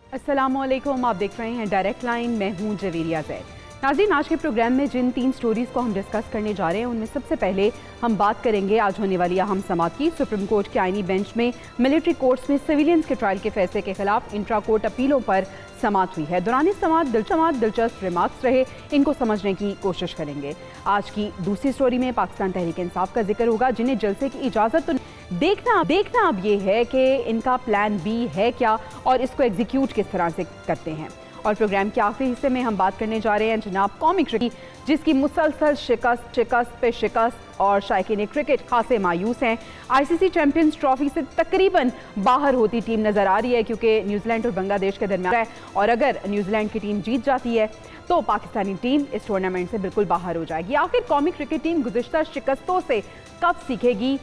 अस्सलामुअलैकुम, आप देख रहे हैं डायरेक्ट लाइन। मैं हूं जवेरिया जैद। नाज़रीन, आज के प्रोग्राम में जिन 3 स्टोरीज़ को हम डिस्कस करने जा रहे हैं उनमें सबसे पहले हम बात करेंगे आज होने वाली अहम समाअत की। सुप्रीम कोर्ट के आईनी बेंच में मिलिट्री कोर्ट्स में सिविलियंस के ट्रायल के फैसले के खिलाफ इंट्रा कोर्ट अपीलों पर समाअत हुई है। दौरान समाअत दिलचस्प रिमार्क्स रहे, इनको समझने की कोशिश करेंगे। आज की दूसरी स्टोरी में पाकिस्तान तहरीक इंसाफ का जिक्र होगा, जिन्हें जलसे की इजाज़त तो देखना अब ये है कि इनका प्लान बी है क्या और इसको एग्जीक्यूट किस तरह से करते हैं। और प्रोग्राम के आखिरी हिस्से में हम बात करने जा रहे हैं जनाब कौमी क्रिकेट, जिसकी मुसलसल शिकस्त और शायकीन क्रिकेट खासे मायूस हैं। आईसीसी चैंपियंस ट्रॉफी से तकरीबन बाहर होती टीम नजर आ रही है, क्योंकि न्यूजीलैंड और बांग्लादेश के दरमियान है, और अगर न्यूजीलैंड की टीम जीत जाती है तो पाकिस्तानी टीम इस टूर्नामेंट से बिल्कुल बाहर हो जाएगी। आखिर कौमी क्रिकेट टीम गुज़िश्ता शिकस्तों से कब सीखेगी,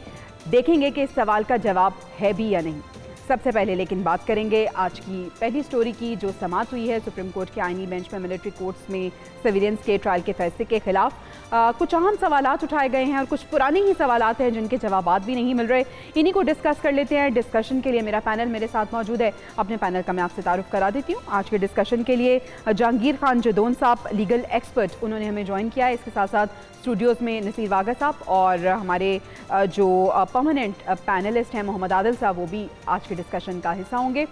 देखेंगे कि इस सवाल का जवाब है भी या नहीं। सबसे पहले लेकिन बात करेंगे आज की पहली स्टोरी की, जो समाअत हुई है सुप्रीम कोर्ट के आईनी बेंच में मिलिट्री कोर्ट्स में सिविलियंस के ट्रायल के फैसले के खिलाफ। कुछ अहम सवालात उठाए गए हैं और कुछ पुराने ही सवालात हैं जिनके जवाबात भी नहीं मिल रहे। इन्हीं को डिस्कस कर लेते हैं। डिस्कशन के लिए मेरा पैनल मेरे साथ मौजूद है। अपने पैनल का मैं आपसे तारुफ करा देती हूँ। आज के डिस्कशन के लिए जहांगीर खान जदौन साहब, लीगल एक्सपर्ट, उन्होंने हमें ज्वाइन किया है। इसके साथ साथ स्टूडियोज़ में नसीर वागा साहब और हमारे जो परमानेंट पैनलिस्ट हैं मोहम्मद आदिल साहब, वो भी आज के डिस्कशन का हिस्सा होंगे।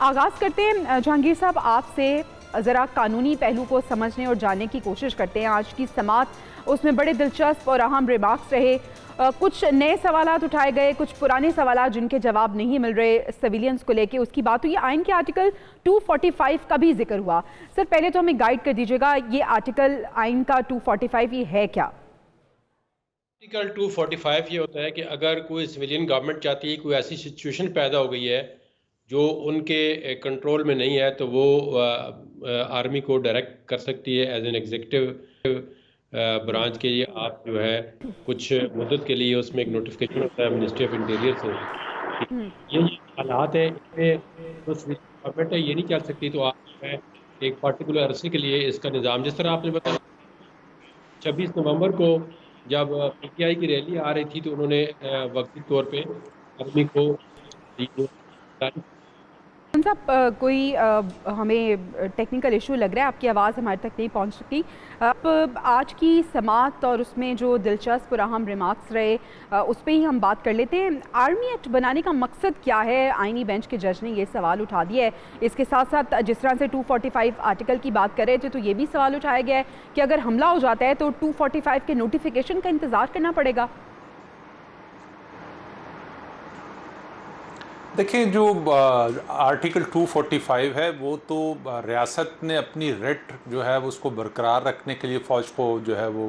आगाज़ करते हैं जहांगीर साहब आपसे, ज़रा कानूनी पहलू को समझने और जानने की कोशिश करते हैं। आज की समाअत, उसमें बड़े दिलचस्प और अहम रिमार्क्स रहे। कुछ नए सवालात उठाए गए, कुछ पुराने सवालात जिनके जवाब नहीं मिल रहे। सिविलियंस को लेके उसकी बात हुई। आइन के आर्टिकल 245 का भी जिक्र हुआ। सर, पहले तो हमें गाइड कर दीजिएगा, ये आर्टिकल आइन का 245 ये है क्या? आर्टिकल 245 ये होता है कि अगर कोई सिविलियन गवर्नमेंट चाहती है, कोई ऐसी सिचुएशन पैदा हो गई है जो उनके कंट्रोल में नहीं है, तो वो आर्मी को डायरेक्ट कर सकती है एज एन एग्जीक्यूटिव ब्रांच के लिए। आप जो है कुछ मदद के लिए उसमें एक नोटिफिकेशन होता है मिनिस्ट्री ऑफ इंटीरियर से। ये हालात है, इसमें तो गवर्नमेंट है ये नहीं चल सकती, तो आप जो है एक पर्टिकुलर अरसे के लिए इसका निज़ाम, जिस तरह आपने बताया 26 नवंबर को जब पीटीआई की रैली आ रही थी तो उन्होंने वक्ती तौर पे आर्मी को साहब, कोई हमें टेक्निकल इशू लग रहा है, आपकी आवाज़ हमारे तक नहीं पहुंच सकी। अब आज की समाअत और उसमें जो दिलचस्प और अहम रिमार्क्स रहे, उस पर ही हम बात कर लेते हैं। आर्मी एक्ट बनाने का मकसद क्या है? आईनी बेंच के जज ने ये सवाल उठा दिया है। इसके साथ साथ जिस तरह से 245 आर्टिकल की बात कर रहे थे, तो ये भी सवाल उठाया गया है कि अगर हमला हो जाता है तो 245 के नोटिफिकेशन का इंतज़ार करना पड़ेगा। देखिए, जो आर्टिकल 245 है वो तो रियासत ने अपनी रेट जो है वो उसको बरकरार रखने के लिए फ़ौज को जो है वो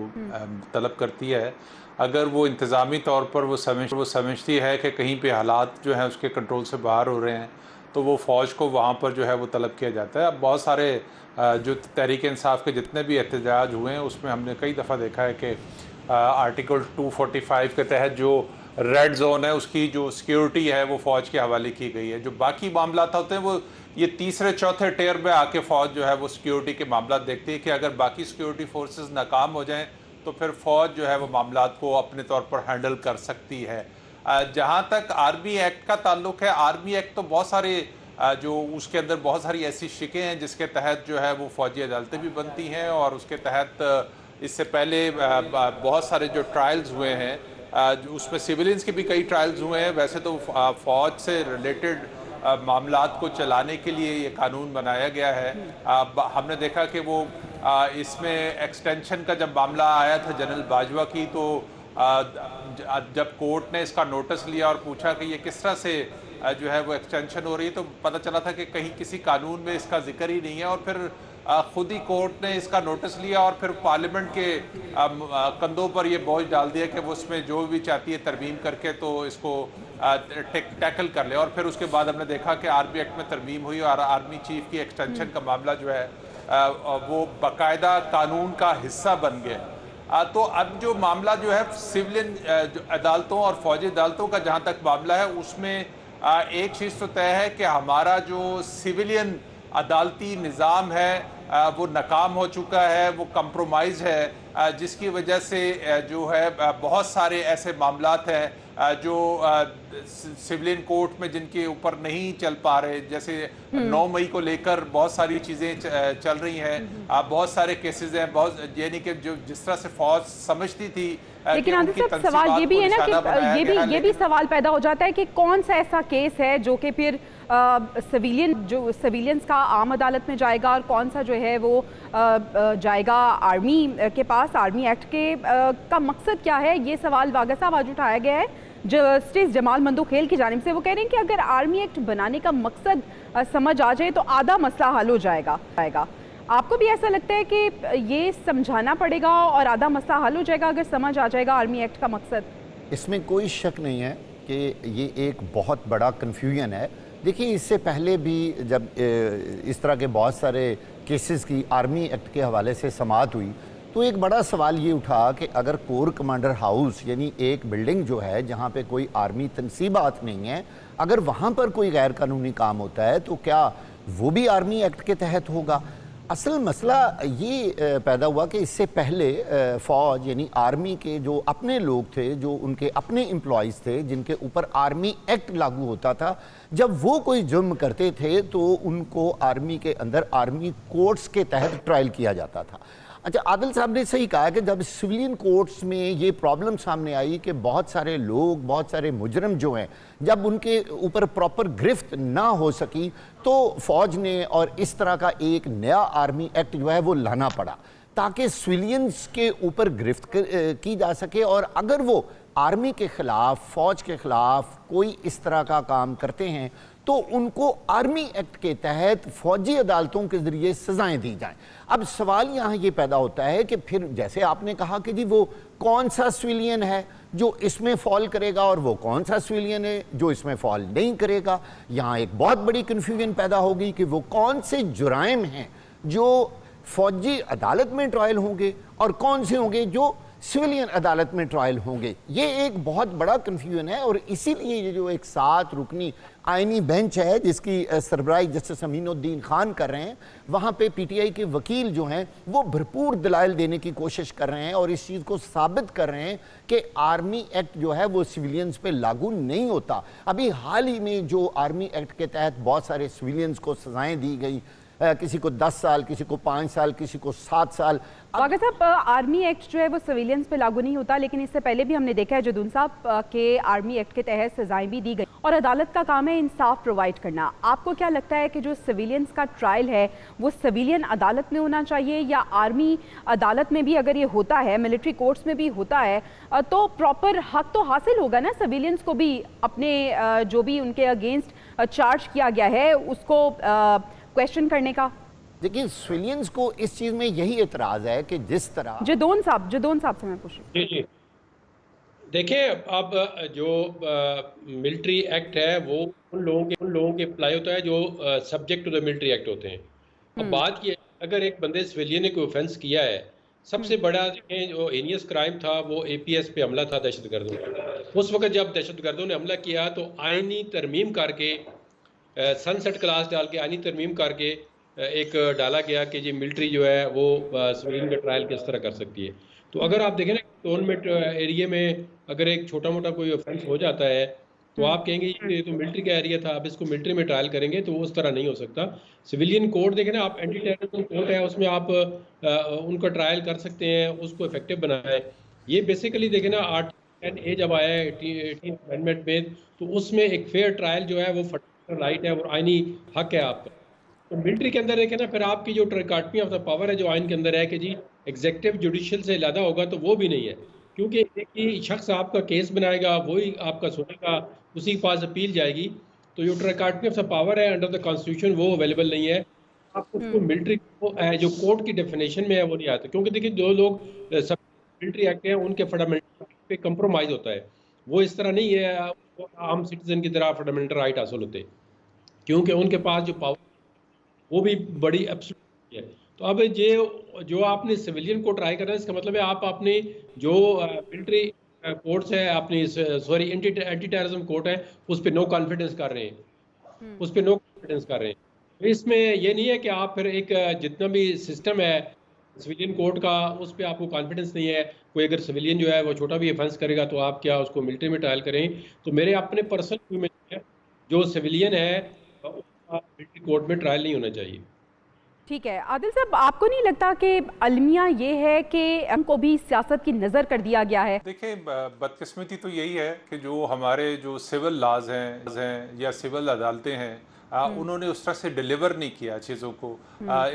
तलब करती है। अगर वो इंतज़ामी तौर पर वो समझती है कि कहीं पे हालात जो हैं उसके कंट्रोल से बाहर हो रहे हैं, तो वो फ़ौज को वहाँ पर जो है वो तलब किया जाता है। अब बहुत सारे जो तहरीक इंसाफ के जितने भी एहतजाज हुए हैं उसमें हमने कई दफ़ा देखा है कि आर्टिकल 245 के तहत जो रेड जोन है उसकी जो सिक्योरिटी है वो फ़ौज के हवाले की गई है। जो बाकी मामला होते हैं वो ये तीसरे चौथे टेयर में आके फ़ौज जो है वो सिक्योरिटी के मामला देखती है कि अगर बाकी सिक्योरिटी फोर्सेस नाकाम हो जाएं तो फिर फ़ौज जो है वो मामला को अपने तौर पर हैंडल कर सकती है। जहाँ तक आर्मी एक्ट का ताल्लुक है, आर्मी एक्ट तो बहुत सारे जो उसके अंदर बहुत सारी ऐसी शिकें हैं जिसके तहत जो है वो फ़ौजी अदालतें भी बनती हैं, और उसके तहत इससे पहले बहुत सारे जो ट्रायल्स हुए हैं उसमें सिविलियंस के भी कई ट्रायल्स हुए हैं। वैसे तो फ़ौज से रिलेटेड मामलात को चलाने के लिए ये कानून बनाया गया है। हमने देखा कि वो इसमें एक्सटेंशन का जब मामला आया था जनरल बाजवा की, तो जब कोर्ट ने इसका नोटिस लिया और पूछा कि ये किस तरह से जो है वो एक्सटेंशन हो रही है, तो पता चला था कि कहीं किसी कानून में इसका जिक्र ही नहीं है। और फिर खुद ही कोर्ट ने इसका नोटिस लिया और फिर पार्लियामेंट के कंधों पर ये बोझ डाल दिया कि वो उसमें जो भी चाहती है तरमीम करके तो इसको टैकल कर ले। और फिर उसके बाद हमने देखा कि आर्मी एक्ट में तरमीम हुई और आर्मी चीफ की एक्सटेंशन का मामला जो है वो बाकायदा कानून का हिस्सा बन गया। तो अब जो मामला जो है सिविलियन अदालतों और फौजी अदालतों का जहाँ तक मामला है, उसमें एक चीज़ तो तय है कि हमारा जो सिविलियन अदालती निज़ाम है वो नाकाम हो चुका है, वो कंप्रोमाइज़ है, जिसकी वजह से जो है बहुत सारे ऐसे मामलात हैं जो सिविलियन कोर्ट में जिनके ऊपर नहीं चल पा रहे, जैसे 9 मई को लेकर बहुत सारी चीज़ें चल रही हैं, बहुत सारे केसेस हैं, बहुत यानी कि जो जिस तरह से फौज समझती थी। लेकिन आदिल साहब सवाल ये भी है ना कि ये भी सवाल पैदा हो जाता है कि कौन सा ऐसा केस है जो कि फिर सिविलियंस का आम अदालत में जाएगा और कौन सा जो है वो जाएगा आर्मी के पास। आर्मी एक्ट के का मकसद क्या है, ये सवाल वागा साहब आज उठाया गया है जस्टिस जमाल मंदोखेल की जानिब से। वो कह रहे हैं कि अगर आर्मी एक्ट बनाने का मकसद समझ आ जाए तो आधा मसला हल हो जाएगा। आपको भी ऐसा लगता है कि ये समझाना पड़ेगा और आधा मसला हल हो जाएगा अगर समझ आ जाएगा आर्मी एक्ट का मकसद? इसमें कोई शक नहीं है कि ये एक बहुत बड़ा कन्फ्यूजन है। देखिए, इससे पहले भी जब इस तरह के बहुत सारे केसेस की आर्मी एक्ट के हवाले से समाअत हुई तो एक बड़ा सवाल ये उठा कि अगर कोर कमांडर हाउस यानी एक बिल्डिंग जो है जहाँ पे कोई आर्मी तनसीबात नहीं है, अगर वहाँ पर कोई गैर कानूनी काम होता है तो क्या वो भी आर्मी एक्ट के तहत होगा? असल मसला ये पैदा हुआ कि इससे पहले फ़ौज यानी आर्मी के जो अपने लोग थे, जो उनके अपने एम्प्लॉइज़ थे जिनके ऊपर आर्मी एक्ट लागू होता था, जब वो कोई जुर्म करते थे तो उनको आर्मी के अंदर आर्मी कोर्ट्स के तहत ट्रायल किया जाता था। अच्छा, आदिल साहब ने सही कहा कि जब सिविलियन कोर्ट्स में ये प्रॉब्लम सामने आई कि बहुत सारे लोग, बहुत सारे मुजरम जो हैं, जब उनके ऊपर प्रॉपर गिरफ्त ना हो सकी तो फ़ौज ने और इस तरह का एक नया आर्मी एक्ट जो है वो लाना पड़ा ताकि सिविलियंस के ऊपर गिरफ्त की जा सके। और अगर वो आर्मी के ख़िलाफ़, फ़ौज के ख़िलाफ़ कोई इस तरह का काम करते हैं तो उनको आर्मी एक्ट के तहत फ़ौजी अदालतों के ज़रिए सज़ाएँ दी जाएँ। अब सवाल यहाँ ये पैदा होता है कि फिर जैसे आपने कहा कि जी वो कौन सा सिविलियन है जो इसमें फॉल करेगा और वो कौन सा सिविलियन है जो इसमें फॉल नहीं करेगा। यहाँ एक बहुत बड़ी कन्फ्यूजन पैदा होगी कि वो कौन से जुराइम हैं जो फ़ौजी अदालत में ट्रायल होंगे और कौन से होंगे जो सिविलियन अदालत में ट्रायल होंगे। ये एक बहुत बड़ा कन्फ्यूजन है और इसीलिए ये जो एक 7 रुकनी आइनी बेंच है जिसकी सरबराही जस्टिस अमीनुद्दीन खान कर रहे हैं, वहाँ पे पीटीआई के वकील जो हैं वो भरपूर दलाइल देने की कोशिश कर रहे हैं और इस चीज़ को साबित कर रहे हैं कि आर्मी एक्ट जो है वो सिविलियंस पे लागू नहीं होता। अभी हाल ही में जो आर्मी एक्ट के तहत बहुत सारे सिविलियंस को सज़ाएँ दी गई, किसी को 10 साल, किसी को 5 साल, किसी को 7 साल। वागा साहब, आर्मी एक्ट जो है वो सिविलियंस पे लागू नहीं होता, लेकिन इससे पहले भी हमने देखा है जदून साहब के आर्मी एक्ट के तहत सजाएं भी दी गई और अदालत का काम है इंसाफ प्रोवाइड करना। आपको क्या लगता है कि जो सिविलियंस का ट्रायल है वो सिविलियन अदालत में होना चाहिए या आर्मी अदालत में भी अगर ये होता है, मिलिट्री कोर्ट्स में भी होता है, तो प्रॉपर हक तो हासिल होगा ना सिविलियंस को भी अपने जो भी उनके अगेंस्ट चार्ज किया गया है उसको क्वेश्चन करने का? देखिए, सिविलियंस को इस चीज़ में यही एतराज़ है कि जिस तरह जदोन साहब से मैं पूछ रही जी। देखिए, अब जो मिलिट्री एक्ट है वो उन लोगों के अप्लाई होता है जो subject to the military act होते हैं। अब बात ये, अगर एक बंदे सिविलियन ने कोई ऑफेंस किया है, सबसे बड़ा देखें जो हेनियस क्राइम था वो एपीएस पे हमला था दहशतगर्दों का। उस वक्त जब दहशतगर्दों ने हमला किया तो आईनी तरमीम करके सनसेट क्लास डाल के आईनी तरमीम करके एक डाला गया कि ये मिलिट्री जो है वो सिविलियन का ट्रायल किस तरह कर सकती है। तो अगर आप देखें ना टोनमेंट एरिया में अगर एक छोटा मोटा कोई ऑफेंस हो जाता है तो आप कहेंगे ये तो मिलिट्री का एरिया था, अब इसको मिलिट्री में ट्रायल करेंगे, तो वो उस तरह नहीं हो सकता। सिविलियन कोड देखें ना आप, एंटी टेररिज्म कोड है उसमें आप उनका ट्रायल कर सकते हैं, उसको इफेक्टिव बनाएं। ये बेसिकली देखें ना आर्टिकल 10A जब आया है 18th अमेंडमेंट में, तो उसमें एक फेयर ट्रायल जो है वो राइट है और आईनी हक है आपका। तो मिलिट्री के अंदर देखें ना फिर आपकी जो ट्रिकॉटमी ऑफ द पावर है जो आइन के अंदर है कि जी एग्जीक्यूटिव जुडिशियल से ज़्यादा होगा, तो वो भी नहीं है, क्योंकि एक ही शख्स आपका केस बनाएगा, वही आपका सुनेगा, उसी के पास अपील जाएगी। तो जो ट्रिकॉटमी ऑफ द पावर है अंडर द कॉन्स्टिट्यूशन वो अवेलेबल नहीं है। आप उसको मिलिट्री को जो कोर्ट की डेफिनेशन में है वो नहीं आता, क्योंकि देखिए जो लोग सब मिलिट्री एक्ट हैं उनके फंडामेंटल पे कंप्रोमाइज़ होता है, वो इस तरह नहीं है आम सिटीजन की तरह फंडामेंटल राइट हासिल होते, क्योंकि उनके पास जो पावर वो भी बड़ी एब्सोल्यूट है। तो अब ये जो आपने सिविलियन को ट्राई करना है, इसका मतलब है आप अपने जो मिलिट्री कोर्ट्स है, अपनी सॉरी एंटी टेररिज्म कोर्ट है, उस पर नो कॉन्फिडेंस कर रहे हैं, उस पर नो कॉन्फिडेंस कर रहे हैं। तो इसमें ये नहीं है कि आप फिर एक जितना भी सिस्टम है सिविलियन कोर्ट का उस पर आपको कॉन्फिडेंस नहीं है। कोई अगर सिविलियन जो है वो छोटा भी ऑफेंस करेगा तो आप क्या उसको मिलिट्री में ट्रायल करें? तो मेरे अपने पर्सनल व्यू में है, जो सिविलियन है उसका मिलिट्री कोर्ट में ट्रायल नहीं होना चाहिए। ठीक है आदिल साहब, आपको नहीं लगता कि अलमिया ये है कि हमको भी सियासत की नज़र कर दिया गया है? देखिए, बदकिस्मती तो यही है कि जो हमारे जो सिविल लाज हैं या सिविल अदालतें हैं, उन्होंने उस तरह से डिलीवर नहीं किया चीज़ों को।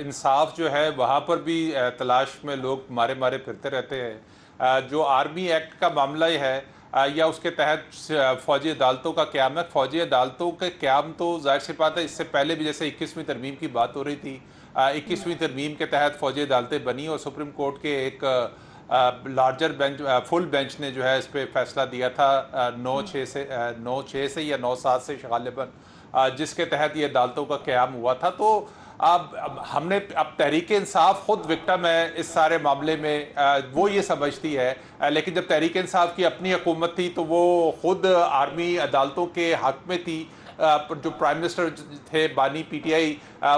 इंसाफ जो है वहाँ पर भी तलाश में लोग मारे मारे फिरते रहते हैं। जो आर्मी एक्ट का मामला है या उसके तहत फौजी अदालतों का क़याम है, फौजी अदालतों के क़याम तो जाहिर सी बात है, इससे पहले भी जैसे 21वीं तरमीम की बात हो रही थी, 21वीं तरमीम के तहत फौजी अदालतें बनी और सुप्रीम कोर्ट के एक लार्जर बेंच, फुल बेंच ने जो है इस पर फैसला दिया था 9/6 से या 9/7 से गालिबन, जिसके तहत ये अदालतों का क़याम हुआ था। तो अब हमने अब तहरीक इंसाफ खुद विक्टिम है इस सारे मामले में, वो ये समझती है, लेकिन जब तहरीक इंसाफ की अपनी हुकूमत थी तो वो खुद आर्मी अदालतों के हक में थी। जो प्राइम मिनिस्टर थे बानी पीटीआई,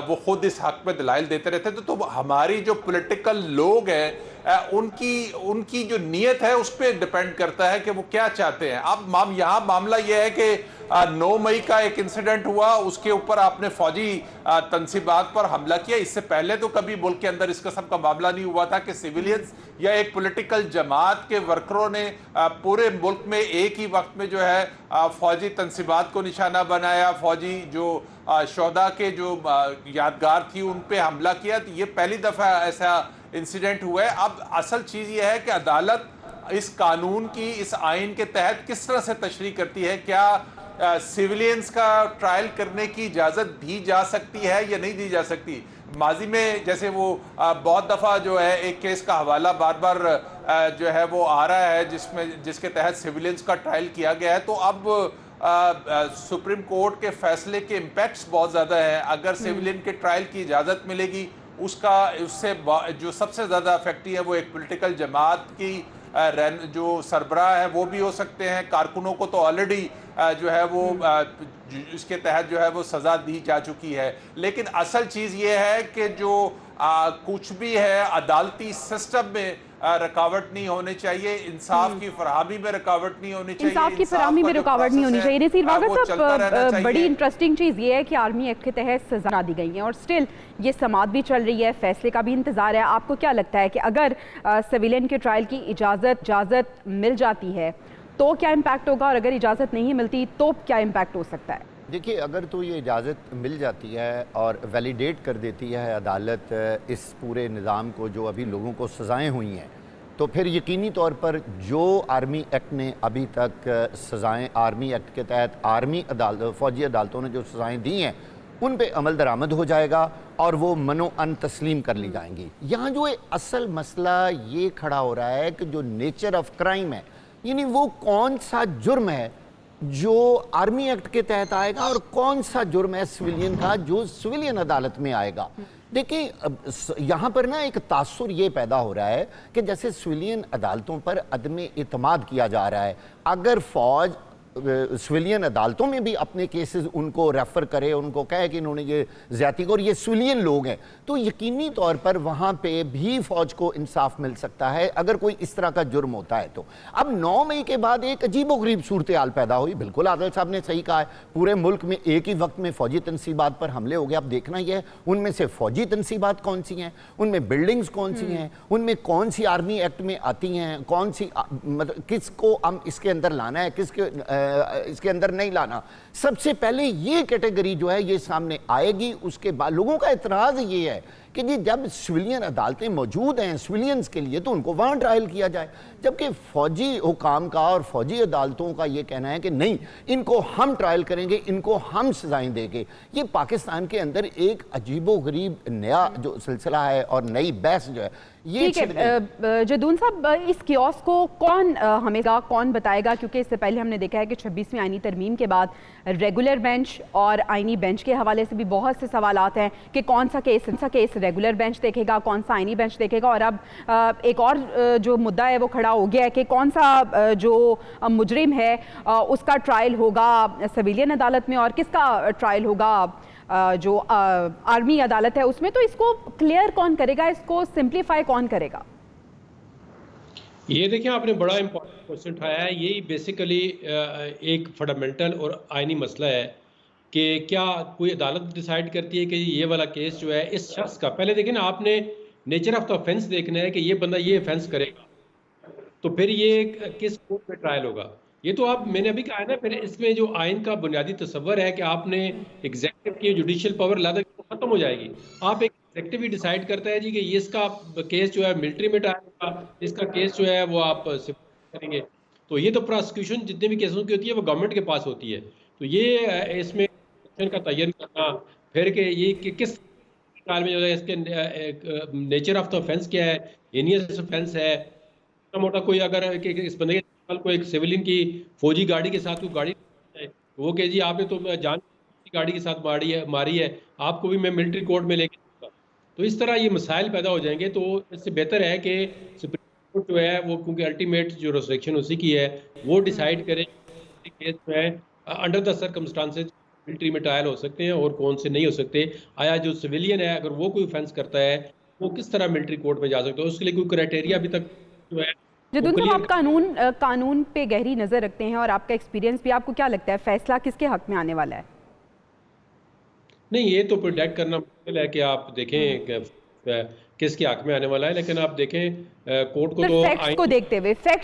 वो खुद इस हक में दलाइल देते रहते थे। तो हमारी जो पॉलिटिकल लोग हैं उनकी जो नीयत है उस पर डिपेंड करता है कि वो क्या चाहते हैं। अब यहाँ मामला ये है कि 9 मई का एक इंसिडेंट हुआ, उसके ऊपर आपने फौजी तनसीबात पर हमला किया। इससे पहले तो कभी मुल्क के अंदर इस किस्म का मामला नहीं हुआ था कि सिविलियंस या एक पॉलिटिकल जमात के वर्करों ने पूरे मुल्क में एक ही वक्त में जो है फौजी तनसीबात को निशाना बनाया, फौजी जो शोहदा के जो यादगार थी उन पे हमला किया। तो ये पहली दफ़ा ऐसा इंसिडेंट हुआ है। अब असल चीज़ ये है कि अदालत इस कानून की, इस आइन के तहत किस तरह से तशरीह करती है। क्या सिविलियंस का ट्रायल करने की इजाज़त दी जा सकती है या नहीं दी जा सकती? माजी में जैसे वो बहुत दफ़ा जो है एक केस का हवाला बार बार जो है वो आ रहा है जिसके तहत सिविलियंस का ट्रायल किया गया है। तो अब सुप्रीम कोर्ट के फैसले के इम्पैक्ट्स बहुत ज़्यादा हैं। अगर सिविलियन के ट्रायल की इजाज़त मिलेगी, उससे जो सबसे ज़्यादा अफेक्टी है वो एक पॉलिटिकल जमात की जो सरबराह है वो भी हो सकते हैं। कारकुनों को तो ऑलरेडी जो है वो इसके तहत जो है वो सज़ा दी जा चुकी है। लेकिन असल चीज़ ये है कि जो कुछ भी है अदालती सिस्टम में रुकावट नहीं होनी चाहिए, इंसाफ की फराहमी में रुकावट नहीं होनी चाहिए, इंसाफ की फराहमी में रुकावट नहीं होनी चाहिए। नसीर वागा साहब, बड़ी इंटरेस्टिंग चीज़ ये है कि आर्मी एक्ट के तहत सजा दी गई है और स्टिल ये समाअत भी चल रही है, फैसले का भी इंतजार है। आपको क्या लगता है कि अगर सिविलियन के ट्रायल की इजाज़त मिल जाती है तो क्या इम्पैक्ट होगा, और अगर इजाज़त नहीं मिलती तो क्या इम्पैक्ट हो सकता है? देखिए, अगर तो ये इजाज़त मिल जाती है और वैलिडेट कर देती है अदालत इस पूरे निज़ाम को, जो अभी लोगों को सज़ाएं हुई हैं, तो फिर यकीनी तौर पर जो आर्मी एक्ट ने अभी तक सज़ाएं, आर्मी एक्ट के तहत आर्मी फ़ौजी अदालतों ने जो सज़ाएं दी हैं उन पे अमल दरामद हो जाएगा और वो मनो अन तस्लीम कर ली जाएंगी। यहाँ जो असल मसला ये खड़ा हो रहा है कि जो नेचर ऑफ क्राइम है, यानी वो कौन सा जुर्म है जो आर्मी एक्ट के तहत आएगा और कौन सा जुर्म है सिविलियन का जो सिविलियन अदालत में आएगा। देखिए, यहाँ पर ना एक तासुर ये पैदा हो रहा है कि जैसे सिविलियन अदालतों पर अदम इत्माद किया जा रहा है। अगर फ़ौज सिविलियन अदालतों में भी अपने केसेस उनको रेफ़र करे, उनको कहे कि इन्होंने ये ज़्यादती को और ये सिविलियन लोग हैं, तो यकीनी तौर पर वहाँ पे भी फ़ौज को इंसाफ मिल सकता है अगर कोई इस तरह का जुर्म होता है। तो अब 9 मई के बाद एक अजीबोगरीब सूरत हाल पैदा हुई। बिल्कुल आदिल साहब ने सही कहा है, पूरे मुल्क में एक ही वक्त में फ़ौजी तनसीबात पर हमले हो गए। अब देखना यह है उनमें से फ़ौजी तनसीबात कौन सी हैं, उनमें बिल्डिंग्स कौन सी हैं, उनमें कौन सी आर्मी एक्ट में आती हैं, कौन सी मतलब किसको हम इसके अंदर लाना है, इसके अंदर नहीं लाना। सबसे पहले ये कैटेगरी जो है ये सामने आएगी। उसके बाद लोगों का एतराज़ ये है कि जी जब सिविलियन अदालतें मौजूद हैं सिविलियंस के लिए तो उनको वहाँ ट्रायल किया जाए, जबकि फ़ौजी हुकाम का और फ़ौजी अदालतों का ये कहना है कि नहीं, इनको हम ट्रायल करेंगे, इनको हम सजाएं देंगे। ये पाकिस्तान के अंदर एक अजीबोगरीब नया जो सिलसिला है और नई बहस जो है ये। ठीक है जदून साहब, इस कियोस्क को कौन बताएगा, क्योंकि इससे पहले हमने देखा है कि 26वीं आईनी तरमीम के बाद रेगुलर बेंच और आईनी बेंच के हवाले से भी बहुत से सवालात हैं कि कौन सा केस रेगुलर बेंच देखेगा, कौन सा आईनी बेंच देखेगा। और अब एक और जो मुद्दा है वो खड़ा हो गया है कि कौन सा जो मुजरिम है उसका ट्रायल होगा सिविलियन अदालत में और किसका ट्रायल होगा जो आर्मी अदालत है उसमें, तो इसको क्लियर कौन करेगा, इसको सिंप्लीफाई कौन करेगा? ये देखिए, आपने बड़ा इंपॉर्टेंट क्वेश्चन उठाया है। यही बेसिकली एक फंडामेंटल और आइनी मसला है कि क्या कोई अदालत डिसाइड करती है कि ये वाला केस जो है इस शख्स का, पहले देखिए ना, आपने नेचर ऑफ द ऑफेंस देखना है कि ये बंदा ये ऑफेंस करेगा तो फिर ये किस कोर्ट में ट्रायल होगा। ये तो आप, मैंने अभी कहा है ना, फिर इसमें जो आइन का बुनियादी तस्वर है कि आपने एग्जेक्टिव की जुडिशियल पावर ला तो खत्म हो जाएगी। आप एक एग्जेक्टिव ही डिसाइड करता है जी कि ये इसका केस जो है मिलिट्री में ट्रायल होगा, इसका केस जो है वो आप सिविल करेंगे। तो ये तो प्रोसिक्यूशन जितने भी केसों की होती है वो गवर्नमेंट के पास होती है। तो ये इसमें का तयन करना फिर कि ये किस ट्रायल में जो है, इसके नेचर ऑफ द ऑफेंस क्या है, हेनियस ऑफेंस है, मोटा कोई अगर इस बंदे के कल कोई एक सिविलियन की फौजी गाड़ी के साथ कोई गाड़ी है, तो वो कहे जी आपने तो जान गाड़ी के साथ मारी है, आपको भी मैं मिलिट्री कोर्ट में लेके जाऊंगा। तो इस तरह ये मसाइल पैदा हो जाएंगे। तो इससे बेहतर है कि सुप्रीम कोर्ट जो है वो, क्योंकि अल्टीमेट जो रिस्ट्रिक्शन उसी की है, वो डिसाइड करे केस जो है अंडर द सर्कमस्टांसेज मिलिट्री में ट्रायल हो सकते हैं और कौन से नहीं हो सकते। आया जो सिविलियन है अगर वो कोई ऑफेंस करता है वो किस तरह मिलिट्री कोर्ट में जा सकता है, उसके लिए कोई क्राइटेरिया अभी तक जो है। जदुन साहब, आप कानून पे गहरी नज़र रखते हैं और आपका एक्सपीरियंस भी, आपको क्या लगता है फैसला किसके हक में आने वाला है? नहीं, ये तो प्रोटेक्ट करना मुश्किल है कि आप देखें किसके हक में आने वाला है, लेकिन आप देखें कोर्ट को तो फैक्ट्स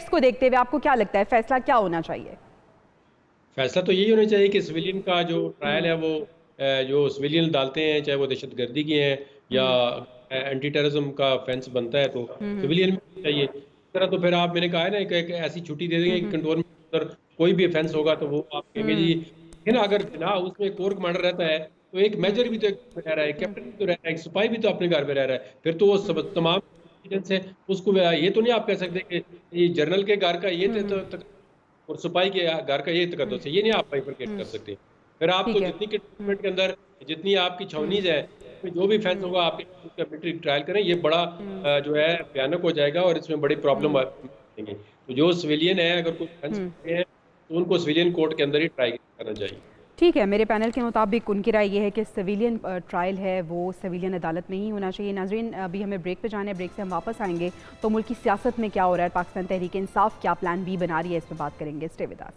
को देखते हुए आपको क्या लगता है फैसला क्या होना चाहिए? फैसला तो यही होना चाहिए कि सिविलियन का जो ट्रायल है वो जो सिविलियन अदालतें हैं, चाहे वो दहशतगर्दी की हैं या एंटी टेररिज्म का ऑफेंस बनता है, तो सिविलियन में चाहिए। इस तरह तो फिर आप, मैंने कहा है ना, एक ऐसी छुट्टी दे देंगे कि कंट्रोल में कोई भी ऑफेंस होगा तो वो आप कहेंगे जी है ना। अगर ना उसमें कोर कमांडर रहता है तो एक मेजर भी तो रह रहा है, कैप्टन भी तो रह रहा है, एक सिपाही भी तो अपने घर में रह रहा है, फिर तो वो सब तमाम से उसको ये तो नहीं आप कह सकते कि जनरल के घर का ये और सिपाही के घर का ये तकद्दुस है, ये नहीं आप बाइफरकेट कर सकते। फिर आप तो जितनी के अंदर जितनी आपकी छावनीज है, जो भी फैंस होगा आपके मिलिट्री ट्रायल करें, ये बड़ा जो है भयानक हो जाएगा और इसमें बड़ी प्रॉब्लम आएंगे। तो जो सिविलियन है अगर कोई फैंस हैं तो उनको सिविलियन कोर्ट के अंदर ही ट्राई करना चाहिए। ठीक है, मेरे पैनल के मुताबिक उनकी राय ये है कि सिविलियन ट्रायल है वो सिविलियन अदालत में ही होना चाहिए। नाजरीन, अभी हमें ब्रेक पे जाना है, ब्रेक से हम वापस आएंगे तो मुल्क की सियासत में क्या हो रहा है, पाकिस्तान तहरीक इंसाफ क्या प्लान बी बना रही है, इस पर बात करेंगे। Stay with us.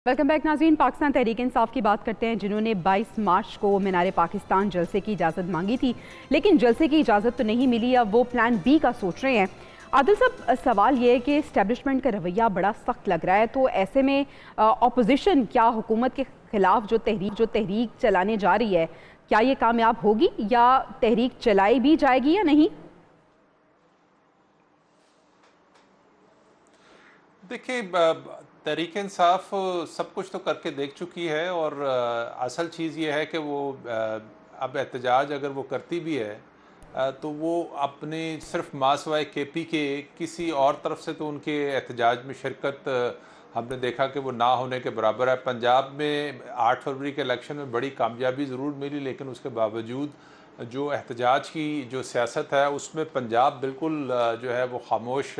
Welcome back नाज़रीन, पाकिस्तान तहरीक इंसाफ की बात करते हैं, जिन्होंने 22 मार्च को मीनार पाकिस्तान जलसे की इजाज़त मांगी थी, लेकिन जलसे की इजाज़त तो नहीं मिली। अब वो प्लान बी का सोच रहे हैं। आदिल साहब, सवाल ये है कि इस्टेब्लिशमेंट का रवैया बड़ा सख्त लग रहा है, तो ऐसे में अपोजिशन क्या हुकूमत के खिलाफ जो तहरीक चलाने जा रही है, क्या ये कामयाब होगी या तहरीक चलाई भी जाएगी या नहीं? देखिए, तहरीक इंसाफ सब कुछ तो करके देख चुकी है और असल चीज़ ये है कि वो अब एहतजाज अगर वो करती भी है तो वो अपने सिर्फ मासवाए केपी के किसी और तरफ से तो उनके एहतजाज में शिरकत हमने देखा कि वो ना होने के बराबर है। पंजाब में 8 फरवरी के इलेक्शन में बड़ी कामयाबी ज़रूर मिली, लेकिन उसके बावजूद जो एहतजाज की जो सियासत है उसमें पंजाब बिल्कुल जो है वो खामोश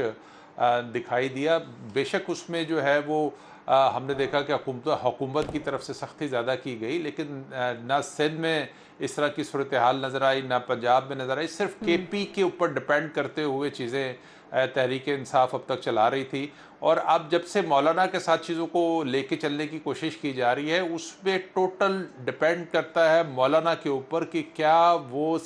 दिखाई दिया। बेशक उसमें जो है वो हमने देखा कि हुकूमत की तरफ से सख्ती ज़्यादा की गई, लेकिन ना सिंध में इस तरह की सूरत हाल नज़र आई, ना पंजाब में नज़र आई। सिर्फ केपी के ऊपर डिपेंड करते हुए चीज़ें तहरीक इंसाफ अब तक चला रही थी, और अब जब से मौलाना के साथ चीज़ों को लेके चलने की कोशिश की जा रही है, उस पर टोटल डिपेंड करता है मौलाना के ऊपर कि क्या वो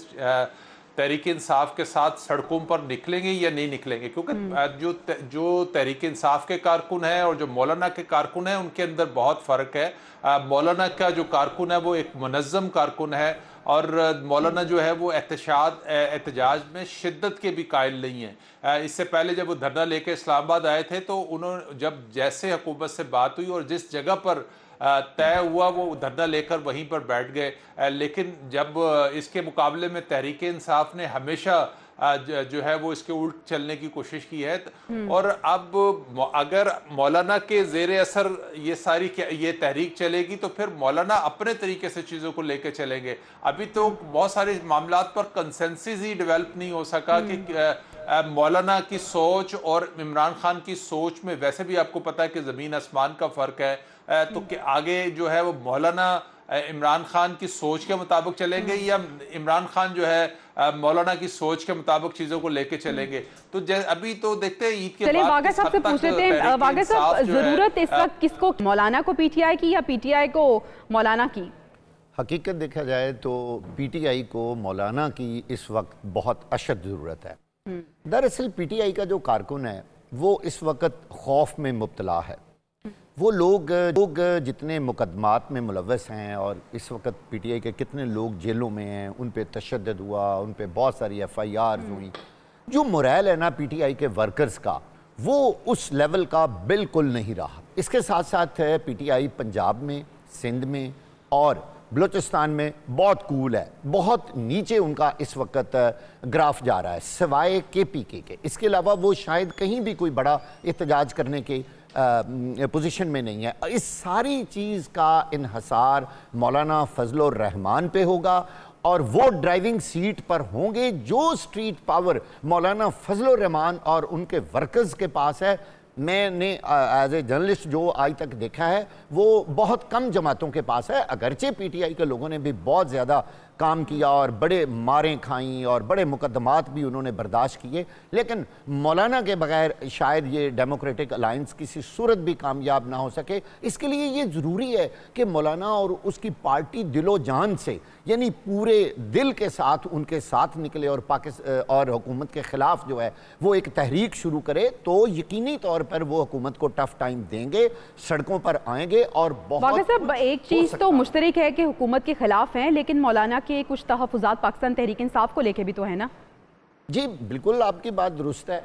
तहरीक इंसाफ के साथ सड़कों पर निकलेंगे या नहीं निकलेंगे। क्योंकि जो तहरीक इंसाफ के कारकुन हैं और जो मौलाना के कारकुन हैं उनके अंदर बहुत फ़र्क है। मौलाना का जो कारकुन है वो एक मुनज़्ज़म कारकुन है और मौलाना जो है वो एहतजाज में शिद्दत के भी कायल नहीं है। इससे पहले जब वो धरना लेके इस्लामाबाद आए थे तो उन्होंने जब जैसे हुकूमत से बात हुई और जिस जगह पर तय हुआ वो धरना लेकर वहीं पर बैठ गए, लेकिन जब इसके मुकाबले में तहरीक इंसाफ ने हमेशा जो है वो इसके उल्ट चलने की कोशिश की है। और अब अगर मौलाना के ज़ेर असर ये तहरीक चलेगी तो फिर मौलाना अपने तरीके से चीज़ों को लेकर चलेंगे। अभी तो बहुत सारे मामलात पर कंसेंसस ही डेवलप नहीं हो सका कि मौलाना की सोच और इमरान खान की सोच में, वैसे भी आपको पता है कि ज़मीन आसमान का फ़र्क है, तो कि आगे जो है वो मौलाना इमरान खान की सोच के मुताबिक चलेंगे या इमरान खान जो है मौलाना की सोच के मुताबिक चीजों को लेके चलेंगे? तो अभी तो देखते हैं ईद के चलिए बाद वागा साहब से पूछ लेते हैं। वागा साहब, जरूरत इस वक्त किसको, मौलाना को पीटीआई की या पीटीआई को मौलाना की? हकीकत देखा जाए तो पीटीआई को मौलाना की इस वक्त बहुत अशद ज़रूरत है। दरअसल पीटीआई का जो कारकुन है वो इस वक्त खौफ में मुब्तला है। वो लोग जितने मुकदमात में मुलव्वस हैं और इस वक्त पीटीआई के कितने लोग जेलों में हैं, उन पे तशद्दुद हुआ, उन पे बहुत सारी FIR हुई। जो मोरल है ना पीटीआई के वर्कर्स का, वो उस लेवल का बिल्कुल नहीं रहा। इसके साथ साथ पीटीआई पंजाब में, सिंध में और बलूचिस्तान में बहुत कूल है, बहुत नीचे उनका इस वक्त ग्राफ जा रहा है, सिवाय KPK के। इसके अलावा वो शायद कहीं भी कोई बड़ा एहतजाज करने के पोजीशन में नहीं है। इस सारी चीज़ का इन्हसार मौलाना फजलुर रहमान पे होगा और वो ड्राइविंग सीट पर होंगे। जो स्ट्रीट पावर मौलाना फजलुर रहमान और उनके वर्कर्स के पास है, मैंने एज ए जर्नलिस्ट जो आज तक देखा है, वो बहुत कम जमातों के पास है। अगरचे पीटीआई के लोगों ने भी बहुत ज़्यादा काम किया और बड़े मारें खाई और बड़े मुकदमात भी उन्होंने बर्दाश्त किए, लेकिन मौलाना के बगैर शायद ये डेमोक्रेटिक अलायंस किसी सूरत भी कामयाब ना हो सके। इसके लिए ये ज़रूरी है कि मौलाना और उसकी पार्टी दिलो जान से, यानी पूरे दिल के साथ उनके साथ निकले और पाकिस्तान और हुकूमत के ख़िलाफ़ जो है वो एक तहरीक शुरू करे, तो यकीनी तौर पर वो हुकूमत को टफ टाइम देंगे, सड़कों पर आएंगे। और बहुत साहब, एक चीज़ तो मुश्तरक है कि हुकूमत के ख़िलाफ़ हैं, लेकिन मौलाना के कुछ तहफ़्फ़ुज़ात पाकिस्तान तहरीक इंसाफ को लेके भी तो है ना? जी बिल्कुल, आपकी बात दुरुस्त है।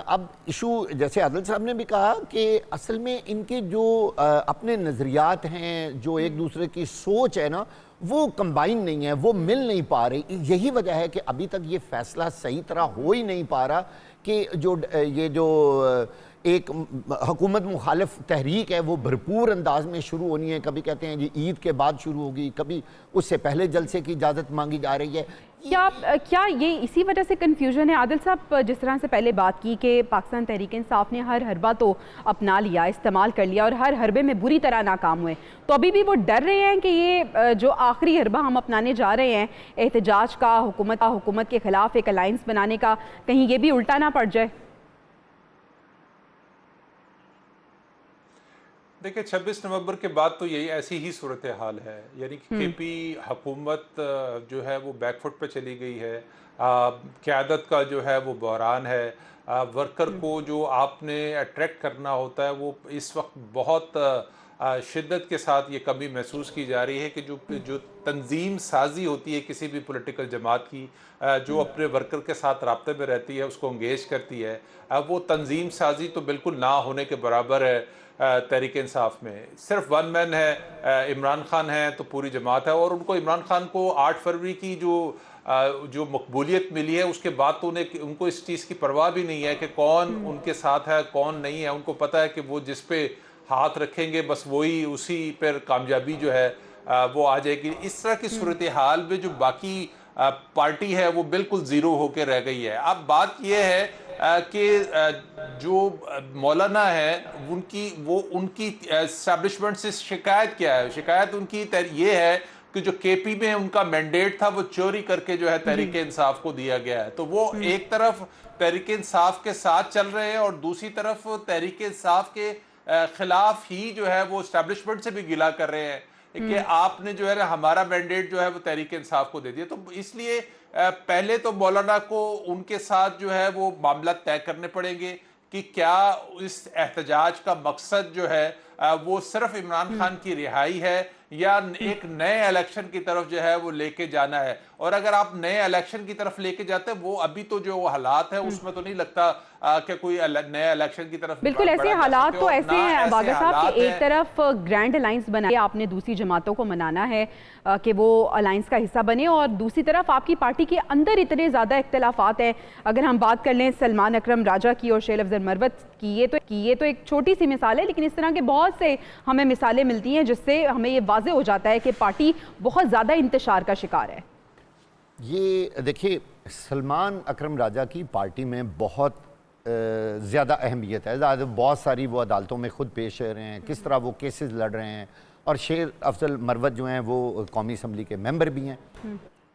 अब इशू जैसे आदिल साहब ने भी कहा कि असल में इनके जो अपने नज़रियात हैं, जो एक दूसरे की सोच है ना, वो कंबाइन नहीं है, वो मिल नहीं पा रही। यही वजह है कि अभी तक ये फैसला सही तरह हो ही नहीं पा रहा कि जो एक हुकूमत मुखालिफ तहरीक है वो भरपूर अंदाज में शुरू होनी है। कभी कहते हैं जी ईद के बाद शुरू होगी, कभी उससे पहले जलसे की इजाज़त मांगी जा रही है। क्या ये इसी वजह से कन्फ्यूजन है? आदिल साहब, जिस तरह से पहले बात की कि पाकिस्तान तहरीक इंसाफ ने हर हरबा तो अपना लिया, इस्तेमाल कर लिया और हर हरबे में बुरी तरह नाकाम हुए, तो अभी भी वो डर रहे हैं कि ये जो आखिरी हरबा हम अपनाने जा रहे हैं एहतजाज का, हुकूमत के ख़िलाफ़ एक अलायंस बनाने का, कहीं ये भी उल्टा ना पड़ जाए? देखिए 26 नवंबर के बाद तो यही ऐसी ही सूरत हाल है, यानी कि KP हुकूमत जो है वो बैकफुट पे चली गई है। क़यादत का जो है वो बहरान है। वर्कर को जो आपने अट्रैक्ट करना होता है वो इस वक्त बहुत शिद्दत के साथ ये कमी महसूस की जा रही है कि जो तंजीम साजी होती है किसी भी पॉलिटिकल जमात की, जो अपने वर्कर के साथ राब्ते में रहती है, उसको इंगेज करती है, वो तंजीम साजी तो बिल्कुल ना होने के बराबर है। तहरीक इंसाफ में सिर्फ वन मैन है, इमरान खान है तो पूरी जमात है। और उनको इमरान खान को 8 फरवरी की जो मकबूलियत मिली है उसके बाद तो उनको इस चीज़ की परवाह भी नहीं है कि कौन उनके साथ है कौन नहीं है। उनको पता है कि वो जिस पे हाथ रखेंगे बस वही उसी पर कामयाबी जो है वो आ जाएगी। इस तरह की सूरत हाल में जो बाकी पार्टी है वो बिल्कुल ज़ीरो होकर रह गई है। अब बात यह है कि जो मौलाना है उनकी एस्टैब्लिशमेंट से शिकायत क्या है? शिकायत उनकी ये है कि जो KP में उनका मैंडेट था वो चोरी करके जो है तहरीक इंसाफ को दिया गया है। तो वो एक तरफ तहरीक इंसाफ के साथ चल रहे हैं और दूसरी तरफ तहरीक इंसाफ के खिलाफ ही जो है वो एस्टैब्लिशमेंट से भी गिला कर रहे हैं कि आपने जो है ना हमारा मैंडेट जो है वो तहरीक इंसाफ को दे दिया। तो इसलिए पहले तो मौलाना को उनके साथ जो है वो मामला तय करने पड़ेंगे कि क्या इस एहतजाज का मकसद जो है वो सिर्फ इमरान खान की रिहाई है या एक नए इलेक्शन की तरफ जो है वो लेके जाना है। और अगर आप नए इलेक्शन की तरफ लेके जाते हैं, वो अभी तो जो हालात है उसमें तो नहीं लगता कि कोई नए इलेक्शन की तरफ बिल्कुल ऐसे हालात तो ऐसे हैं वागा साहब कि एक तरफ ग्रैंड अलायंस बनाए, आपने दूसरी जमातों को मनाना है कि वो अलायंस का हिस्सा बने, और दूसरी तरफ आपकी पार्टी के अंदर इतने ज़्यादा इख्तलाफात हैं। अगर हम बात कर लें सलमान अकरम राजा की और शेर अफजल मरवत की, ये तो एक छोटी सी मिसाल है, लेकिन इस तरह के बहुत से हमें मिसालें मिलती हैं जिससे हमें ये वाज़ेह हो जाता है कि पार्टी बहुत ज़्यादा इंतशार का शिकार है। ये देखिए सलमान अकरम राजा की पार्टी में बहुत ज़्यादा अहमियत है। बहुत सारी वो अदालतों में ख़ुद पेश रहे हैं, किस तरह वो केसेस लड़ रहे हैं और शेर अफजल मरवत जो हैं वो कौमी असम्बली के मेंबर भी हैं।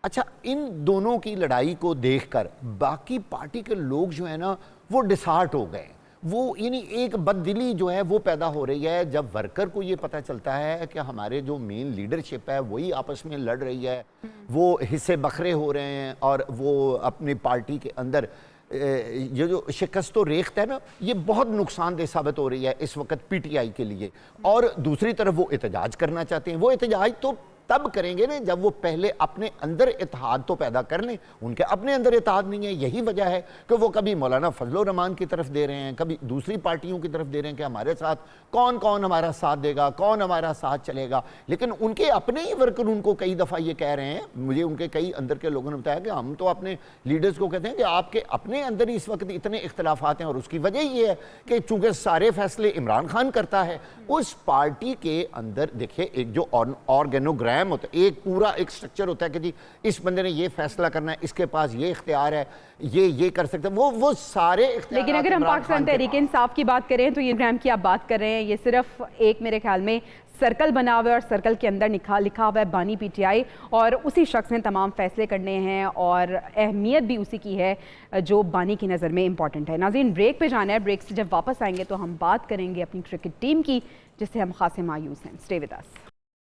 अच्छा, इन दोनों की लड़ाई को देखकर बाकी पार्टी के लोग जो है ना वो डिसहार्ट हो गए। वो यानी एक बददिली जो है वो पैदा हो रही है जब वर्कर को ये पता चलता है कि हमारे जो मेन लीडरशिप है वही आपस में लड़ रही है, वो हिस्से बखरे हो रहे हैं और वो अपनी पार्टी के अंदर ये जो शिकस्त व रेख्त है ना ये बहुत नुकसानदेह साबित हो रही है इस वक्त पीटीआई के लिए। और दूसरी तरफ वो एहतजाज करना चाहते हैं। वो एहतजाज तो तब करेंगे ना जब वो पहले अपने अंदर इत्तेहाद तो पैदा कर लें। उनके अपने अंदर इत्तेहाद नहीं है, यही वजह है कि वो कभी मौलाना फजल रहमान की तरफ दे रहे हैं, कभी दूसरी पार्टियों की तरफ दे रहे हैं कि हमारे साथ कौन कौन हमारा साथ देगा, कौन हमारा साथ चलेगा। लेकिन उनके अपने ही वर्कर उनको कई दफ़ा ये कह रहे हैं, मुझे उनके कई अंदर के लोगों ने बताया कि हम तो अपने लीडर्स को कहते हैं कि आपके अपने अंदर ही इस वक्त इतने इख्तलाफात हैं और उसकी वजह ये है कि चूँकि सारे फैसले इमरान खान करता है, उस पार्टी के अंदर देखिए एक जो ऑर्गेनोग्राम होता है, एक पूरा एक स्ट्रक्चर होता है कि जी इस बंदे ने ये फैसला करना है, इसके पास ये इख्तियार है, ये कर सकते हैं, वो सारे इख्तियार। लेकिन अगर हम पाकिस्तान तहरीक इंसाफ की बात करें तो ये प्रोग्राम की आप बात कर रहे हैं, ये सिर्फ एक मेरे ख्याल में सर्कल बना हुआ है और सर्कल के अंदर लिखा हुआ है बानी पीटीआई और उसी शख्स ने तमाम फैसले करने हैं और अहमियत भी उसी की है जो बानी की नज़र में इंपॉर्टेंट है। नाज़रीन, ब्रेक पे जाना है, ब्रेक से जब वापस आएंगे तो हम बात करेंगे अपनी क्रिकेट टीम की जिससे हम खासे मायूस हैं। Stay with us.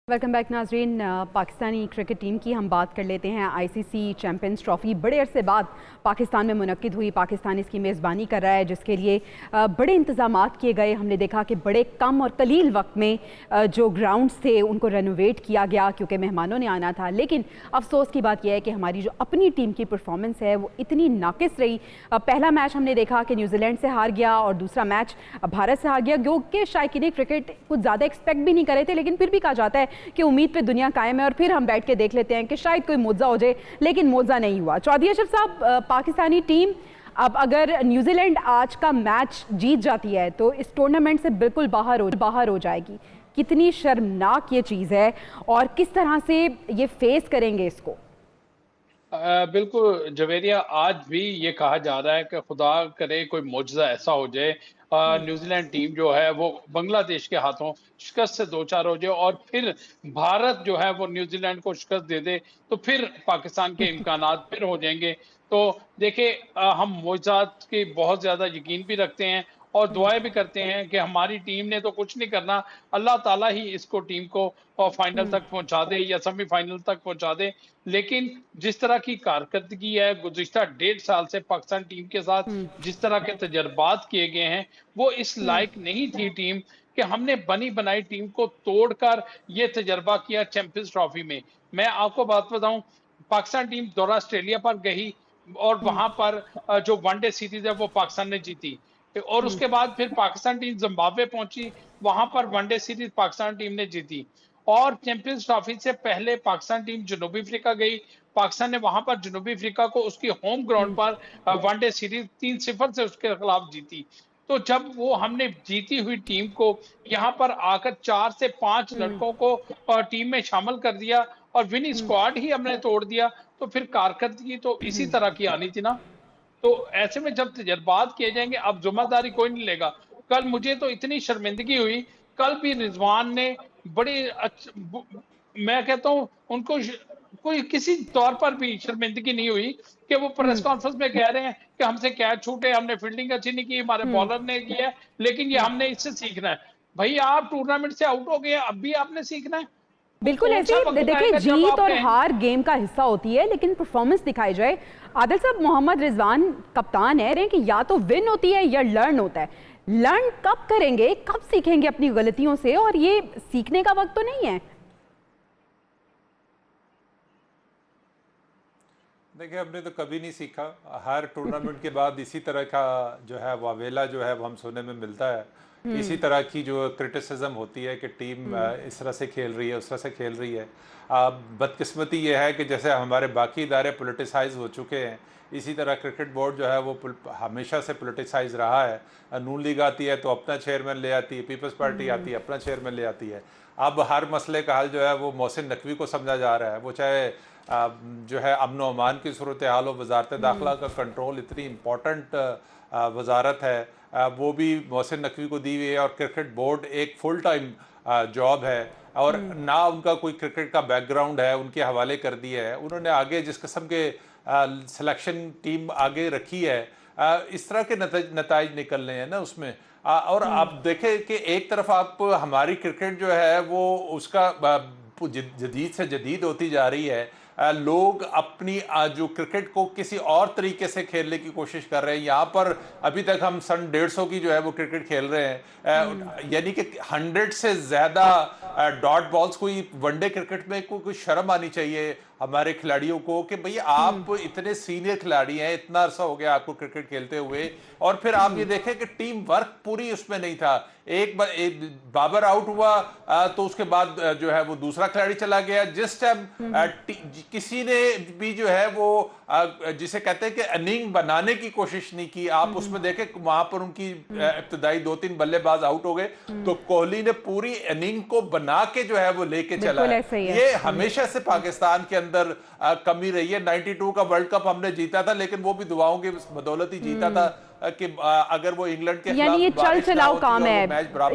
Welcome back नाजरीन। पाकिस्तानी क्रिकेट टीम की हम बात कर लेते हैं। आईसीसी चैंपियंस ट्रॉफी बड़े अरसे बाद पाकिस्तान में मुनक्किद हुई। पाकिस्तान इसकी मेज़बानी कर रहा है जिसके लिए बड़े इंतजामात किए गए। हमने देखा कि बड़े कम और कलील वक्त में जो ग्राउंड्स थे उनको रेनोवेट किया गया क्योंकि मेहमानों ने आना था। लेकिन अफसोस की बात यह है कि हमारी जो अपनी टीम की परफॉर्मेंस है वो इतनी नाकिस रही। पहला मैच हमने देखा कि न्यूजीलैंड से हार गया और दूसरा मैच भारत से हार गया, जो कि शायकीन क्रिकेट कुछ ज़्यादा एक्सपेक्ट भी नहीं कर रहे थे। लेकिन फिर भी कहा जाता है कि उम्मीद पे दुनिया कायम है और फिर हम बैठ के देख लेते हैं कि शायद कोई मुआवजा हो जाए, लेकिन मुआवजा नहीं हुआ। चौधरी अशरफ साहब, पाकिस्तानी टीम अब अगर न्यूजीलैंड आज का मैच जीत जाती है तो इस टूर्नामेंट से बिल्कुल बाहर हो जाएगी। कितनी शर्मनाक ये चीज़ है और किस तरह से ये फेस करेंगे इसको? बिल्कुल जवेरिया, आज भी ये कहा जा रहा है कि खुदा करे कोई मौजज़ा ऐसा हो जाए, न्यूजीलैंड टीम जो है वो बांग्लादेश के हाथों शिकस्त से दो चार हो जाए और फिर भारत जो है वो न्यूजीलैंड को शिकस्त दे दे तो फिर पाकिस्तान के इम्कानात फिर हो जाएंगे। तो देखिए, हम मौजज़ात की बहुत ज़्यादा यकीन भी रखते हैं और दुआएं भी करते हैं कि हमारी टीम ने तो कुछ नहीं करना, अल्लाह ताला ही इसको टीम को फाइनल तक पहुंचा दे या सेमीफाइनल तक पहुंचा दे। लेकिन जिस तरह की कारकर्दगी है गुज़िश्ता 1.5 साल से पाकिस्तान टीम के साथ, जिस तरह के तजर्बात किए गए हैं, वो इस लायक नहीं थी टीम कि हमने बनी बनाई टीम को तोड़कर ये तजर्बा किया चैंपियंस ट्रॉफी में। मैं आपको बात बताऊं, पाकिस्तान टीम दौरा ऑस्ट्रेलिया पर गई और वहां पर जो वनडे सीरीज है वो पाकिस्तान ने जीती और उसके बाद फिर पाकिस्तान टीम जिम्बाब्वे पहुंची, वहां पर वनडे सीरीज पाकिस्तान टीम ने जीती। और चैंपियंस ट्रॉफी से पहले पाकिस्तान टीम जनूबी अफ्रीका गई, पाकिस्तान ने वहां पर जनूबी अफ्रीका को उसकी होम ग्राउंड पर वनडे सीरीज 3-0 से उसके खिलाफ जीती। तो जब वो हमने जीती हुई टीम को यहाँ पर आकर 4 से 5 लड़कों को टीम में शामिल कर दिया और विनिंग स्क्वाड ही हमने तोड़ दिया, तो फिर कारकर्दगी तो इसी तरह की आनी थी ना। तो ऐसे में जब तजर्बात किए जाएंगे, अब जिम्मेदारी कोई नहीं लेगा। कल मुझे तो इतनी शर्मिंदगी हुई, कल भी रिजवान ने बड़ी मैं कहता हूं उनको कोई किसी तौर पर भी शर्मिंदगी नहीं हुई कि वो प्रेस कॉन्फ्रेंस में कह रहे हैं कि हमसे कैच छूटे, हमने फील्डिंग अच्छी नहीं की, हमारे बॉलर ने किया है, लेकिन ये हमने इससे सीखना है। भाई, आप टूर्नामेंट से आउट हो गए, अब भी आपने सीखना है। बिल्कुल ऐसे ही देखिए, जीत और हार गेम का हिस्सा होती है, लेकिन परफॉर्मेंस दिखाई जाए। आदिल साहब, मोहम्मद रिजवान कप्तान है रहे कि या तो विन होती है या लर्न होता है। लर्न कब करेंगे, कब सीखेंगे अपनी गलतियों से? और ये सीखने का वक्त तो नहीं है। देखिए, हमने तो कभी नहीं सीखा। हर टूर्नामेंट के बाद इसी तरह का जो है वावेला जो है वो हम सुनने में मिलता है। इसी तरह की जो क्रिटिसिज्म होती है कि टीम इस तरह से खेल रही है, उस तरह से खेल रही है। बदकिस्मती ये है कि जैसे हमारे बाकी इदारे पोलिटिसाइज हो चुके हैं, इसी तरह क्रिकेट बोर्ड जो है वो हमेशा से पोलिटिसाइज रहा है। नून लीग आती है तो अपना चेयरमैन ले आती है, पीपल्स पार्टी आती है अपना चेयरमैन ले आती है। अब हर मसले का हल जो है वो मोहसिन नकवी को समझा जा रहा है। वो चाहे जो है अमन व अमान की सूरत हाल हो, वजारत दाखिला का कंट्रोल इतनी इम्पोर्टेंट वजारत है, वो भी मोहसिन नकवी को दी हुई है। और क्रिकेट बोर्ड एक फुल टाइम जॉब है। और ना उनका कोई क्रिकेट का बैकग्राउंड है, उनके हवाले कर दिया है। उन्होंने आगे जिस किस्म के सिलेक्शन टीम आगे रखी है, इस तरह के नताइज निकलने हैं ना उसमें। और आप देखें कि एक तरफ आप हमारी क्रिकेट जो है वो उसका जदीद से जदीद होती जा रही है। लोग अपनी जो क्रिकेट को किसी और तरीके से खेलने की कोशिश कर रहे हैं। यहाँ पर अभी तक हम सन 150 की जो है वो क्रिकेट खेल रहे हैं, यानी कि 100 से ज़्यादा डॉट बॉल्स। कोई वनडे क्रिकेट में कोई शर्म आनी चाहिए हमारे खिलाड़ियों को कि भैया आप इतने सीनियर खिलाड़ी हैं, इतना अरसा हो गया आपको क्रिकेट खेलते हुए, और फिर आप ये देखें कि टीम वर्क पूरी उसमें नहीं था। एक बाबर आउट हुआ तो उसके बाद जो है वो दूसरा खिलाड़ी चला गया। जिस टाइम किसी ने भी जो है वो जिसे कहते हैं कि इनिंग बनाने की कोशिश नहीं की, आप उसमें देखें वहां पर उनकी इब्तदाई 2-3 बल्लेबाज आउट हो गए, तो कोहली ने पूरी इनिंग को बना के जो है वो लेके चला है। ये हमेशा से पाकिस्तान के अंदर कमी रही है। 92 का वर्ल्ड कप हमने जीता था, लेकिन वो भी दुआओं की बदौलत ही जीता था कि अगर वो इंग्लैंड के यानी ये चल चलाओ काम है,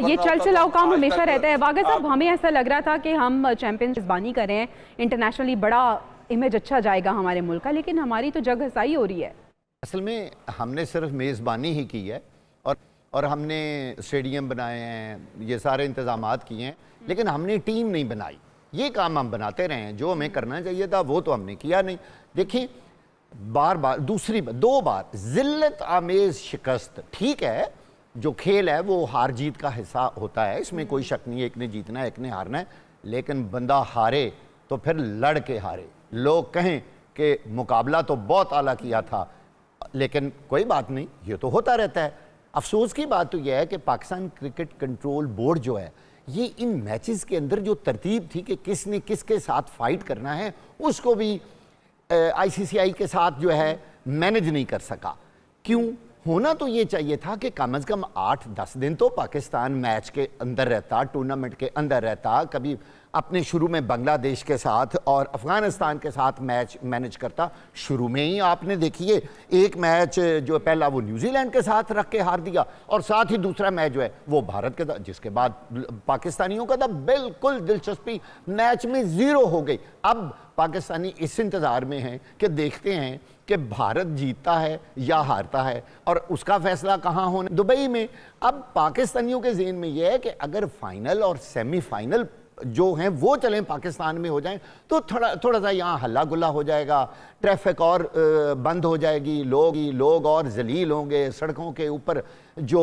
ये चल चलाओ काम हमेशा रहता है। वागा साहब, हमें ऐसा लग रहा था कि हम चैंपियंस मेजबानी कर रहे हैं, इंटरनेशनली बड़ा इमेज अच्छा जाएगा हमारे मुल्क का, लेकिन हमारी तो जग हसाई हो रही है। असल में हमने सिर्फ मेज़बानी ही की है और हमने स्टेडियम बनाए हैं, ये सारे इंतजामात किए हैं, लेकिन हमने टीम नहीं बनाई। ये काम हम बनाते रहे हैं, जो हमें करना चाहिए था वो तो हमने किया नहीं। देखिए बार बार दो बार जिल्लत आमेज शिकस्त, ठीक है, जो खेल है वो हार जीत का हिस्सा होता है, इसमें कोई शक नहीं है, एक ने जीतना है एक ने हारना है, लेकिन बंदा हारे तो फिर लड़ के हारे। लोग कहें कि मुकाबला तो बहुत आला किया था, लेकिन कोई बात नहीं, ये तो होता रहता है। अफसोस की बात तो यह है कि पाकिस्तान क्रिकेट कंट्रोल बोर्ड जो है, ये इन मैचेस के अंदर जो तरतीब थी कि किसने किसके साथ फाइट करना है, उसको भी ICCI के साथ जो है मैनेज नहीं कर सका। क्यों? होना तो ये चाहिए था कि कम से कम 8-10 दिन तो पाकिस्तान मैच के अंदर रहता, टूर्नामेंट के अंदर रहता, कभी अपने शुरू में बांग्लादेश के साथ और अफगानिस्तान के साथ मैच मैनेज करता। शुरू में ही आपने देखिए एक मैच जो पहला वो न्यूजीलैंड के साथ रख के हार दिया, और साथ ही दूसरा मैच जो है वो भारत के साथ, जिसके बाद पाकिस्तानियों का था बिल्कुल दिलचस्पी मैच में ज़ीरो हो गई। अब पाकिस्तानी इस इंतज़ार में हैं कि देखते हैं कि भारत जीतता है या हारता है, और उसका फैसला कहाँ होना, दुबई में। अब पाकिस्तानियों के ज़हन में यह है कि अगर फाइनल और सेमीफाइनल जो हैं वो चलें पाकिस्तान में हो जाएं तो थोड़ा सा यहाँ हल्ला गुल्ला हो जाएगा, ट्रैफिक और बंद हो जाएगी, लोग और जलील होंगे, सड़कों के ऊपर जो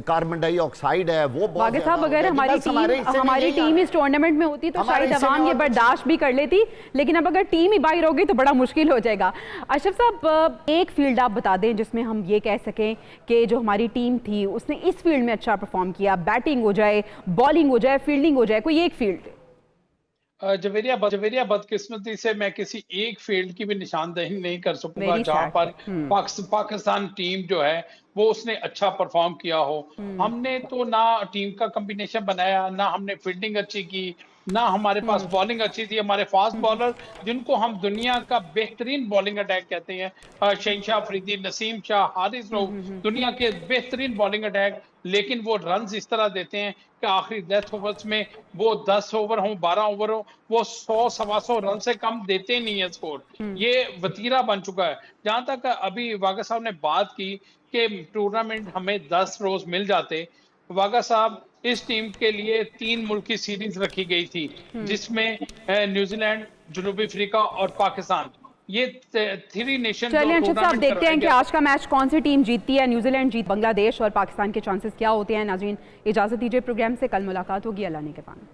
कार्बन डाइऑक्साइड है वो बहुत वागा साहब, अगर हमारी टीम इस टूर्नामेंट में होती तो शायद अवाम ये बर्दाश्त भी कर लेती, लेकिन अब अगर टीम ही बाहर होगी तो बड़ा मुश्किल हो जाएगा। अशरफ साहब, एक फील्ड आप बता दें जिसमें हम ये कह सकें कि जो हमारी टीम थी उसने इस फील्ड में अच्छा परफॉर्म किया, बैटिंग हो जाए, बॉलिंग हो जाए, फील्डिंग हो जाए, कोई एक फील्ड। जवेरिया बदकिस्मती से मैं किसी एक फील्ड की भी निशानदेही नहीं कर सकूंगा जहां पर पाकिस्तान टीम जो है वो उसने अच्छा परफॉर्म किया हो। हमने तो ना टीम का कॉम्बिनेशन बनाया, ना हमने फील्डिंग अच्छी की, ना हमारे पास बॉलिंग अच्छी थी। हमारे फास्ट बॉलर जिनको हम दुनिया का बेहतरीन बॉलिंग अटैक कहते हैं, शहनशाह अफरीदी, नसीम शाह, हारिस रऊफ, दुनिया के बेहतरीन बॉलिंग अटैक, लेकिन वो रन्स इस तरह देते हैं कि आखिरी डेथ ओवर्स में वो 10 ओवर हो, 12 ओवर हो, वो 100-125 रन से कम देते नहीं है स्कोर। ये वतीरा बन चुका है। जहां तक अभी वागा साहब ने बात की कि टूर्नामेंट हमें 10 रोज मिल जाते, वागा साहब इस टीम के लिए 3 मुल्क की सीरीज रखी गई थी, जिसमें न्यूजीलैंड, जनूबी अफ्रीका और पाकिस्तान, ये 3 नेशन। चलिए अशरफ साहब, देखते हैं कि आज का मैच कौन सी टीम जीतती है। न्यूजीलैंड जीत बांग्लादेश और पाकिस्तान के चांसेस क्या होते हैं। नाज़रीन, इजाजत दीजिए, प्रोग्राम से कल मुलाकात होगी। अल्लाह ने के पान।